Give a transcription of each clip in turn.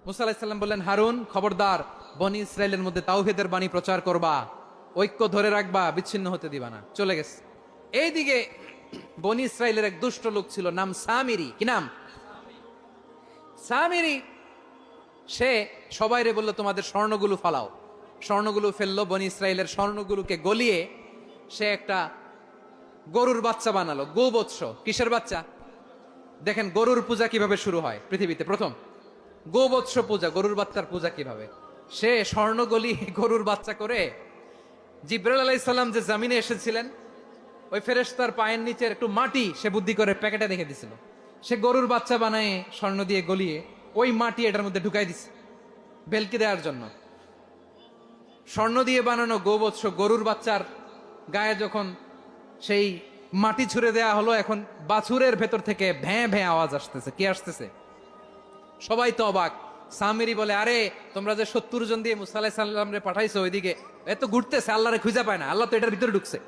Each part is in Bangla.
মুসা আলাইহিস সালাম বললেন, হারুন খবরদার, বনি ইসরায়েলের মধ্যে তাওহীদের বাণী প্রচার করবা, ঐক্য ধরে রাখবা, বিচ্ছিন্ন হতে দিবা না। চলে গেছে। এইদিকে বনি ইসরায়েলের এক দুষ্ট লোক ছিল, নাম সামিরি। কি নাম? সামিরি। সে সবাইরে বলল, তোমাদের স্বর্ণগুলো ফালাও। স্বর্ণগুলো ফেললো, বনি ইসরায়েলের স্বর্ণগুলোকে গলিয়ে সে একটা গরুর বাচ্চা বানালো। গোবৎস। কিসের বাচ্চা? দেখেন গরুর পূজা কিভাবে শুরু হয় পৃথিবীতে প্রথম। গোবৎস পূজা, গরুর বাচ্চার পূজা কিভাবে। সে স্বর্ণ গলি গরুর বাচ্চা করে জিব্রাইল আলাইহিস সালাম যে জমিনে এসেছিলেন, ওই ফেরেশতার পায়ের নিচের একটু মাটি সে বুদ্ধি করে প্যাকেটে রেখে দিছিল। সে গরুর বাচ্চা বানায় স্বর্ণ দিয়ে গলিয়ে ওই মাটি এটার মধ্যে ঢুকাই দিছে ভেলকি দেওয়ার জন্য। স্বর্ণ দিয়ে বানানো গোবৎস গরুর বাচ্চার গায়ে যখন সেই মাটি ছুঁড়ে দেয়া হলো, এখন বাছুরের ভেতর থেকে ভ্যাঁ ভ্যাঁ আওয়াজ আসতেছে। কি আসতেছে? সবাই তো অবাক। সামিরি বলে, আরে তোমরা যে 70 জন দিয়ে মুসা আলাইহিস সালাম রে পাঠাইছো, ওইদিকে এত ঘুরতেছে, আল্লাহরে খুঁজে পায় না, আল্লাহ তো এটার ভিতরে ঢুকছে।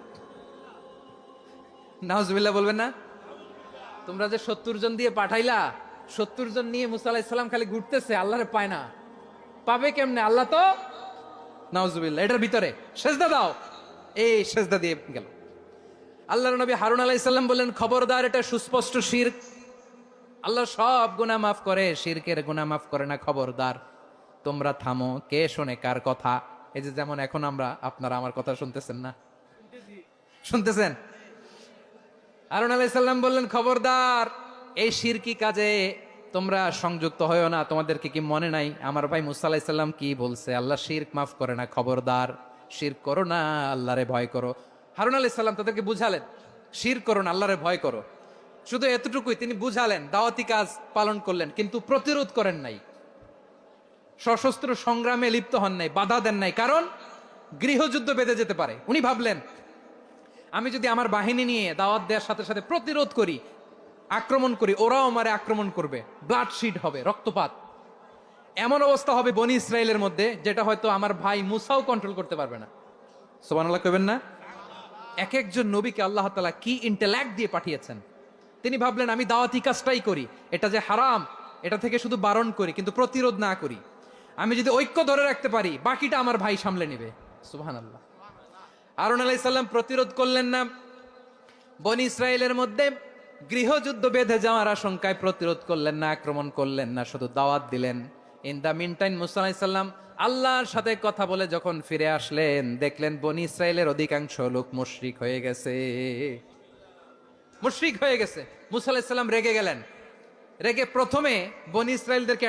নাউজুবিল্লাহ বলবেন না? তোমরা যে 70 জন দিয়ে পাঠাইলা, 70 জন নিয়ে মুসা আলাইহিস সালাম খালি ঘুরতেছে, আল্লাহরে পায় না। পাবে কেমনে? আল্লাহ তো, নাউজুবিল্লাহ, এটার ভিতরে সেজদা দাও। এই সেজদা দিয়ে গেল। আল্লাহর নবী হারুন আলাইহিস সালাম বললেন, খবরদার, এটা সুস্পষ্ট শিরক। আল্লাহ সব গুনাহ মাফ করে, শিরকের গুনাহ মাফ করে না। খবরদার, তোমরা থামো। কে শোনে কার কথা? এই যে যেমন এখন আপনারা আমার কথা শুনতেছেন না? শুনতেছেন? হারুন আলাইহিস সালাম বললেন, খবরদার, এই শিরকি কাজে তোমরা সংযুক্ত হয়ো না। তোমাদেরকে কি মনে নাই আমার ভাই মুসা আলাইহিস সালাম কি বলছে? আল্লাহ শিরক মাফ করে না। খবরদার, শিরক করো না, আল্লাহরে ভয় করো। হারুন আলাইহিস সালাম তাদেরকে বুঝালেন, শিরক করো না, আল্লাহরে ভয় করো। শুধু এতটুকুই তিনি বুঝালেন, দাওয়াতি কাজ পালন করলেন, কিন্তু প্রতিরোধ করেন নাই, সশস্ত্র সংগ্রামে লিপ্ত হন নাই, বাধা দেন নাই। কারণ গৃহযুদ্ধ বেঁধে যেতে পারে। উনি ভাবলেন, আমি যদি আমার বাহিনী নিয়ে দাওয়াত দেওয়ার সাথে সাথে প্রতিরোধ করি, আক্রমণ করি, ওরাও আমারে আক্রমণ করবে, ব্লাডশিড হবে, রক্তপাত। এমন অবস্থা হবে বনি ইসরায়েলের মধ্যে, যেটা হয়তো আমার ভাই মুসাও কন্ট্রোল করতে পারবে না। সুবহানাল্লাহ কইবেন না? এক একজন নবীকে আল্লাহ তাআলা কি ইন্টেলেক্ট দিয়ে পাঠিয়েছেন। তিনি ভাবলেন, আমি দাওয়াতি কাজটাই করি, এটা যে হারাম এটা থেকে শুধু বারণ করি, কিন্তু প্রতিরোধ না করি। আমি যদি ঐক্য ধরে রাখতে পারি, বাকিটা আমার ভাই সামলে নেবে। সুবহানাল্লাহ। হারুন আলাইহিস সালাম প্রতিরোধ করলেন না। বনি ইসরায়েলের মধ্যে গৃহযুদ্ধ বেঁধে যাওয়ার আশঙ্কায় প্রতিরোধ করলেন না, আক্রমণ করলেন না, শুধু দাওয়াত দিলেন। ইন দা মিন টাইম মুসা আলাইহিস সালাম আল্লাহর সাথে কথা বলে যখন ফিরে আসলেন, দেখলেন বনি ইসরায়েলের অধিকাংশ লোক মুশরিক হয়ে গেছে। মুশরিক হয়ে গেছে। মুসা আলাইহিস সালাম রেগে গেলেন। রেগে প্রথমে বনি ইসরায়েলদেরকে